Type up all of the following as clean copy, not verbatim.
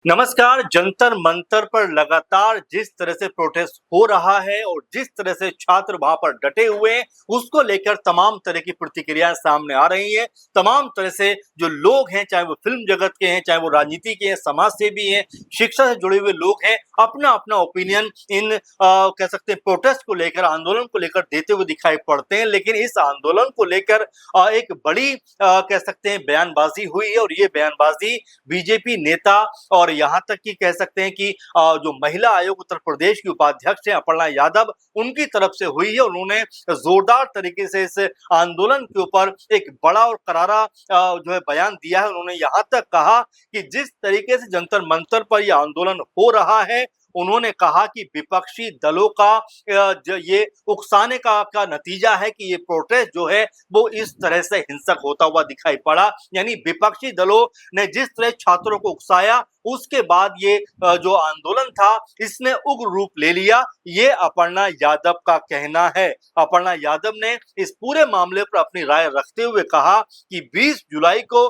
नमस्कार। जंतर मंतर पर लगातार जिस तरह से प्रोटेस्ट हो रहा है और जिस तरह से छात्र वहां पर डटे हुए हैं, उसको लेकर तमाम तरह की प्रतिक्रियाएं सामने आ रही हैं। तमाम तरह से जो लोग हैं, चाहे वो फिल्म जगत के हैं, चाहे वो राजनीति के हैं, समाज सेवी हैं, शिक्षा से जुड़े हुए लोग हैं, अपना अपना ओपिनियन इन कह सकते हैं प्रोटेस्ट को लेकर, आंदोलन को लेकर देते हुए दिखाई पड़ते हैं। लेकिन इस आंदोलन को लेकर एक बड़ी कह सकते हैं बयानबाजी हुई है और ये बयानबाजी बीजेपी नेता और यहाँ तक कि कह सकते हैं कि जो महिला आयोग उत्तर प्रदेश की उपाध्यक्ष हैं अपर्णा यादव, उनकी तरफ से हुई है। उन्होंने जोरदार तरीके से इस आंदोलन के ऊपर एक बड़ा और करारा जो है बयान दिया है। उन्होंने यहाँ तक कहा कि जिस तरीके से जंतर मंतर पर यह आंदोलन हो रहा है, उन्होंने कहा कि विपक्षी दलों का जो ये उकसाने का नतीजा है कि ये प्रोटेस्ट जो है वो इस तरह से हिंसक होता हुआ दिखाई पड़ा। यानी विपक्षी दलों ने जिस तरह छात्रों को उकसाया, उसके बाद ये जो आंदोलन था इसने उग्र रूप ले लिया। ये अपर्णा यादव का कहना है। अपर्णा यादव ने इस पूरे मामले पर अपनी राय रखते हुए कहा कि 20 जुलाई को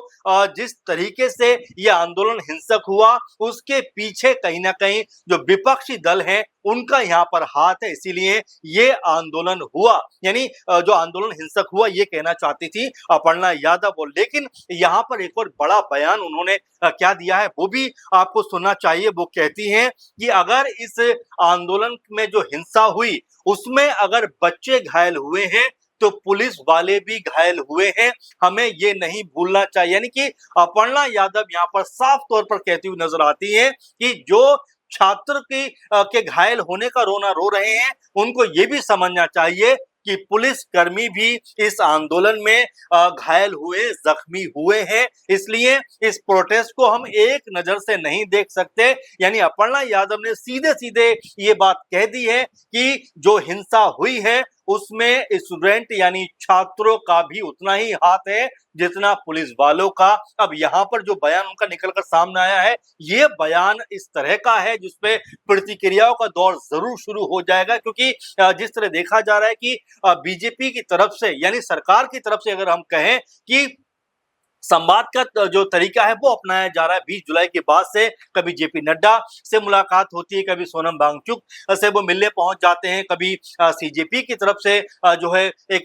जिस तरीके से यह आंदोलन हिंसक हुआ, उसके पीछे कहीं ना कहीं जो विपक्षी दल हैं उनका यहाँ पर हाथ है, इसीलिए ये आंदोलन हुआ। यानी जो आंदोलन हिंसक हुआ ये कहना चाहती थी अपर्णा यादव। लेकिन यहाँ पर एक और बड़ा बयान उन्होंने क्या दिया है वो भी आपको सुनना चाहिए। वो कहती हैं कि अगर इस आंदोलन में जो हिंसा हुई उसमें अगर बच्चे घायल हुए हैं तो पुलिस वाले भी घायल हुए हैं, हमें ये नहीं भूलना चाहिए। यानी कि अपर्णा यादव यहाँ पर साफ तौर पर कहती हुई नजर आती है कि जो छात्र के घायल होने का रोना रो रहे हैं, उनको ये भी समझना चाहिए कि पुलिस कर्मी भी इस आंदोलन में घायल हुए, जख्मी हुए हैं। इसलिए इस प्रोटेस्ट को हम एक नजर से नहीं देख सकते। यानी अपर्णा यादव ने सीधे सीधे ये बात कह दी है कि जो हिंसा हुई है उसमें स्टूडेंट यानी छात्रों का भी उतना ही हाथ है जितना पुलिस वालों का। अब यहाँ पर जो बयान उनका निकलकर सामने आया है, ये बयान इस तरह का है जिसपे प्रतिक्रियाओं का दौर जरूर शुरू हो जाएगा, क्योंकि जिस तरह देखा जा रहा है कि बीजेपी की तरफ से यानी सरकार की तरफ से अगर हम कहें कि संवाद का जो तरीका है वो अपनाया जा रहा है। 20 जुलाई के बाद से कभी जेपी नड्डा से मुलाकात होती है, कभी सोनम वांगचुक से वो मिलने पहुंच जाते हैं, कभी सीजेपी की तरफ से जो है एक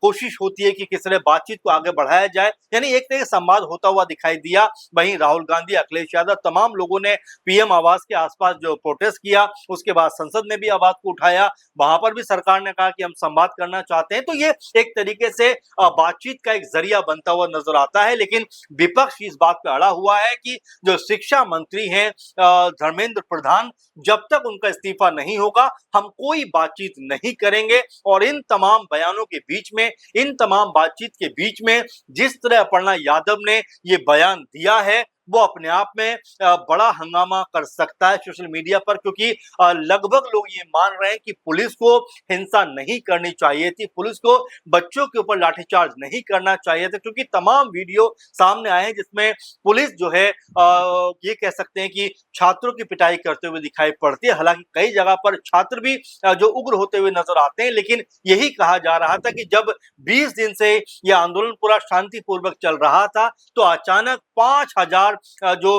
कोशिश होती है कि किस तरह बातचीत को आगे बढ़ाया जाए। यानी एक तरह संवाद होता हुआ दिखाई दिया। वहीं राहुल गांधी, अखिलेश यादव, तमाम लोगों ने पीएम आवास के आसपास जो प्रोटेस्ट किया, उसके बाद संसद में भी आवाज को उठाया। वहां पर भी सरकार ने कहा कि हम संवाद करना चाहते हैं। तो ये एक तरीके से बातचीत का एक जरिया बनता हुआ नजर आता है। लेकिन विपक्ष इस बात पे अड़ा हुआ है कि जो शिक्षा मंत्री हैं धर्मेंद्र प्रधान, जब तक उनका इस्तीफा नहीं होगा हम कोई बातचीत नहीं करेंगे। और इन तमाम बयानों के बीच में, इन तमाम बातचीत के बीच में जिस तरह अपर्णा यादव ने ये बयान दिया है वो अपने आप में बड़ा हंगामा कर सकता है सोशल मीडिया पर, क्योंकि लगभग लोग ये मान रहे हैं कि पुलिस को हिंसा नहीं करनी चाहिए थी, पुलिस को बच्चों के ऊपर लाठीचार्ज नहीं करना चाहिए था। क्योंकि तमाम वीडियो सामने आए हैं जिसमें पुलिस जो है ये कह सकते हैं कि छात्रों की पिटाई करते हुए दिखाई पड़ती है। हालांकि कई जगह पर छात्र भी जो उग्र होते हुए नजर आते हैं, लेकिन यही कहा जा रहा था कि जब 20 दिन से यह आंदोलन पूरा शांतिपूर्वक चल रहा था तो अचानक 5000 जो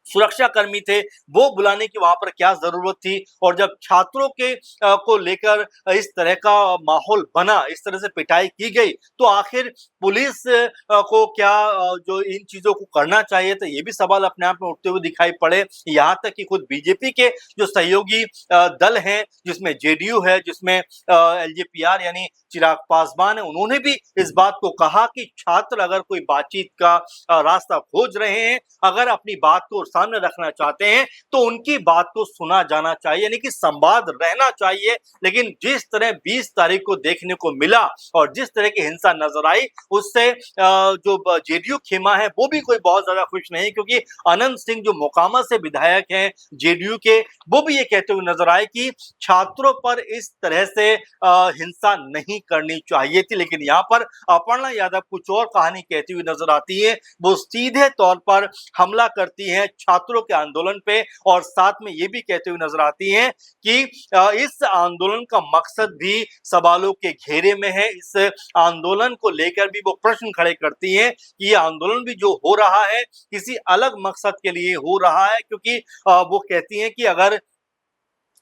सुरक्षा कर्मी थे वो बुलाने की वहां पर क्या जरूरत थी। और जब छात्रों के को लेकर इस तरह का माहौल बना, इस तरह से पिटाई की गई, तो आखिर पुलिस को क्या जो इन चीजों को करना चाहिए था, ये भी सवाल अपने आप में उठते हुए दिखाई पड़े। यहाँ तक कि खुद बीजेपी के जो सहयोगी दल हैं, जिसमें जेडीयू है, जिसमें एलजेपीआर यानी चिराग पासवान है, उन्होंने भी इस बात को कहा कि छात्र अगर कोई बातचीत का रास्ता खोज रहे हैं, अगर अपनी बात को सामने रखना चाहते हैं तो उनकी बात को सुना जाना चाहिए, यानी कि संवाद रहना चाहिए। लेकिन जिस तरह 20 तारीख को देखने को मिला और जिस तरह की हिंसा नजर आई, उससे जो जेडीयू खेमा है वो भी कोई बहुत ज्यादा खुश नहीं, क्योंकि अनंत सिंह जो मोकामा से विधायक हैं जेडीयू के, वो भी ये कहते हुए नजर आए कि छात्रों पर इस तरह से हिंसा नहीं करनी चाहिए थी। लेकिन यहाँ पर अपर्णा यादव कुछ और कहानी कहती हुई नजर आती है। वो सीधे तौर पर हमला करती है छात्रों के आंदोलन पे और साथ में ये भी कहते हुए नजर आती हैं कि इस आंदोलन का मकसद भी सवालों के घेरे में है। इस आंदोलन को लेकर भी वो प्रश्न खड़े करती हैं कि ये आंदोलन भी जो हो रहा है किसी अलग मकसद के लिए हो रहा है, क्योंकि वो कहती हैं कि अगर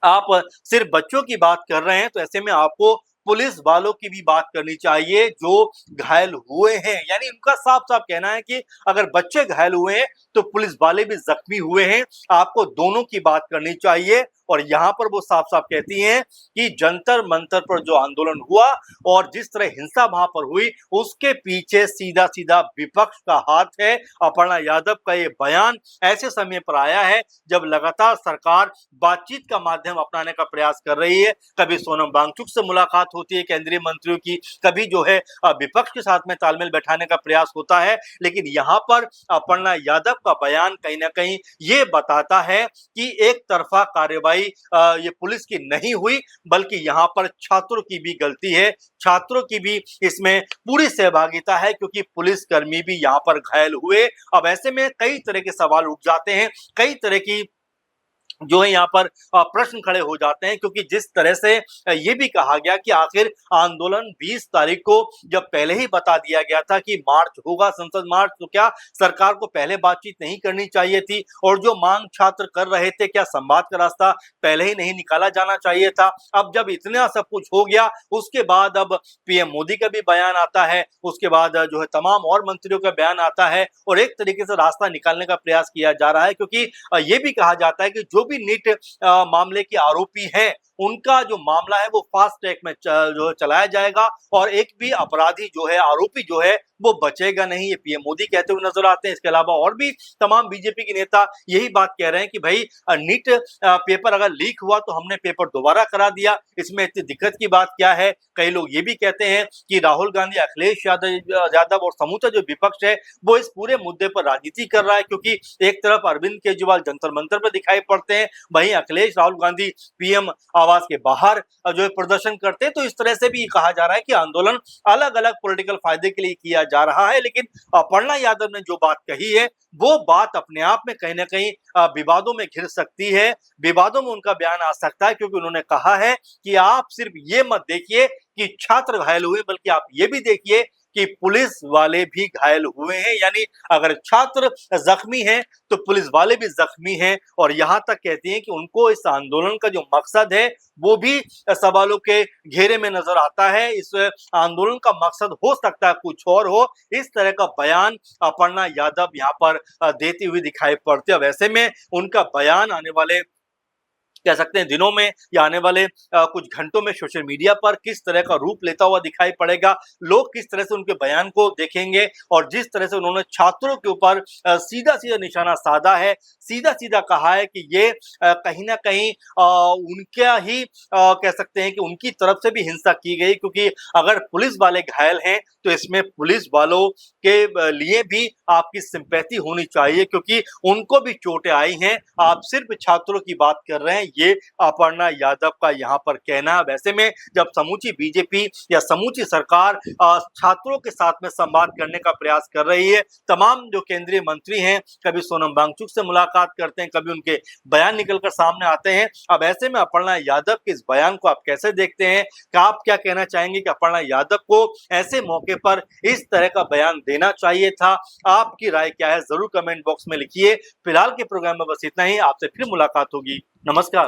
आप सिर्फ बच्चों की बात कर रहे हैं तो ऐसे में आपको पुलिस वालों की भी बात करनी चाहिए जो घायल हुए हैं। यानी उनका साफ साफ कहना है कि अगर बच्चे घायल हुए हैं तो पुलिस वाले भी जख्मी हुए हैं, आपको दोनों की बात करनी चाहिए। और यहां पर वो साफ साफ कहती हैं कि जंतर मंतर पर जो आंदोलन हुआ और जिस तरह हिंसा वहां पर हुई उसके पीछे सीधा सीधा विपक्ष का हाथ है। अपर्णा यादव का ये बयान ऐसे समय पर आया है जब लगातार सरकार बातचीत का माध्यम अपनाने का प्रयास कर रही है। कभी सोनम वांगचुक से मुलाकात होती है केंद्रीय मंत्रियों की, कभी जो है विपक्ष के साथ में तालमेल बैठाने का प्रयास होता है, लेकिन यहाँ पर अपर्णा यादव का बयान कहीं ना कहीं ये बताता है कि एक तरफा कार्रवाई ये पुलिस की नहीं हुई, बल्कि यहाँ पर छात्रों की भी गलती है, छात्रों की भी इसमें पूरी सहभागिता है, क्योंकि पुलिसकर्मी भी यहाँ पर घायल हुए। अब ऐसे में कई तरह के सवाल उठ जाते हैं, कई तरह की जो है यहाँ पर प्रश्न खड़े हो जाते हैं, क्योंकि जिस तरह से ये भी कहा गया कि आखिर आंदोलन 20 तारीख को जब पहले ही बता दिया गया था कि मार्च होगा, संसद मार्च, तो क्या सरकार को पहले बातचीत नहीं करनी चाहिए थी? और जो मांग छात्र कर रहे थे, क्या संवाद का रास्ता पहले ही नहीं निकाला जाना चाहिए था? अब जब इतना सब कुछ हो गया उसके बाद अब पीएम मोदी का भी बयान आता है, उसके बाद जो है तमाम और मंत्रियों का बयान आता है और एक तरीके से रास्ता निकालने का प्रयास किया जा रहा है, क्योंकि ये भी कहा जाता है कि जो भी नीट मामले के आरोपी हैं उनका जो मामला है वो फास्ट ट्रैक में जो चलाया जाएगा और एक भी अपराधी जो है, आरोपी जो है, वो बचेगा नहीं। ये पीएम मोदी कहते हुए नजर आते हैं। इसके अलावा और भी तमाम बीजेपी के नेता यही बात कह रहे हैं कि भाई नीट पेपर अगर लीक हुआ तो हमने पेपर दोबारा करा दिया, इसमें इतनी दिक्कत की बात क्या है? कई लोग ये भी कहते हैं कि राहुल गांधी, अखिलेश यादव और समूचा जो विपक्ष है वो इस पूरे मुद्दे पर राजनीति कर रहा है, क्योंकि एक तरफ अरविंद केजरीवाल जंतर मंतर पर दिखाई पड़ते हैं, वहीं अखिलेश, राहुल गांधी पीएम आवास के बाहर जो है प्रदर्शन करते हैं। तो इस तरह से भी कहा जा रहा है कि आंदोलन अलग अलग पॉलिटिकल फायदे के लिए किया जा रहा है। लेकिन अपर्णा यादव ने जो बात कही है वो बात अपने आप में कहीं ना कहीं विवादों में घिर सकती है, विवादों में उनका बयान आ सकता है, क्योंकि उन्होंने कहा है कि आप सिर्फ ये मत देखिए कि छात्र घायल हुए, बल्कि आप ये भी देखिए कि पुलिस वाले भी घायल हुए हैं। यानी अगर छात्र जख्मी हैं तो पुलिस वाले भी जख्मी हैं। और यहां तक कहती हैं कि उनको इस आंदोलन का जो मकसद है वो भी सवालों के घेरे में नजर आता है। इस आंदोलन का मकसद हो सकता है कुछ और हो। इस तरह का बयान अपर्णा यादव यहाँ पर देती हुई दिखाई पड़ती है। वैसे में उनका बयान आने वाले कह सकते हैं दिनों में या आने वाले कुछ घंटों में सोशल मीडिया पर किस तरह का रूप लेता हुआ दिखाई पड़ेगा, लोग किस तरह से उनके बयान को देखेंगे और जिस तरह से उन्होंने छात्रों के ऊपर सीधा सीधा निशाना साधा है, सीधा सीधा कहा है कि ये कहीं ना कहीं उनका ही कह सकते हैं कि उनकी तरफ से भी हिंसा की गई, क्योंकि अगर पुलिस वाले घायल हैं तो इसमें पुलिस वालों के लिए भी आपकी सिंपैथी होनी चाहिए, क्योंकि उनको भी चोटें आई हैं। आप सिर्फ छात्रों की बात कर रहे हैं, ये अपर्णा यादव का यहाँ पर कहना। वैसे में जब समूची बीजेपी या समूची सरकार छात्रों के साथ में संवाद करने का प्रयास कर रही है, तमाम जो केंद्रीय मंत्री हैं कभी सोनम वांगचुक से मुलाकात करते हैं, कभी उनके बयान निकलकर सामने आते हैं। अब ऐसे में अपर्णा यादव के इस बयान को आप कैसे देखते हैं? क्या आप क्या कहना चाहेंगे कि अपर्णा यादव को ऐसे मौके पर इस तरह का बयान देना चाहिए था? आपकी राय क्या है जरूर कमेंट बॉक्स में लिखिए। फिलहाल के प्रोग्राम में बस इतना ही, आपसे फिर मुलाकात होगी। नमस्कार।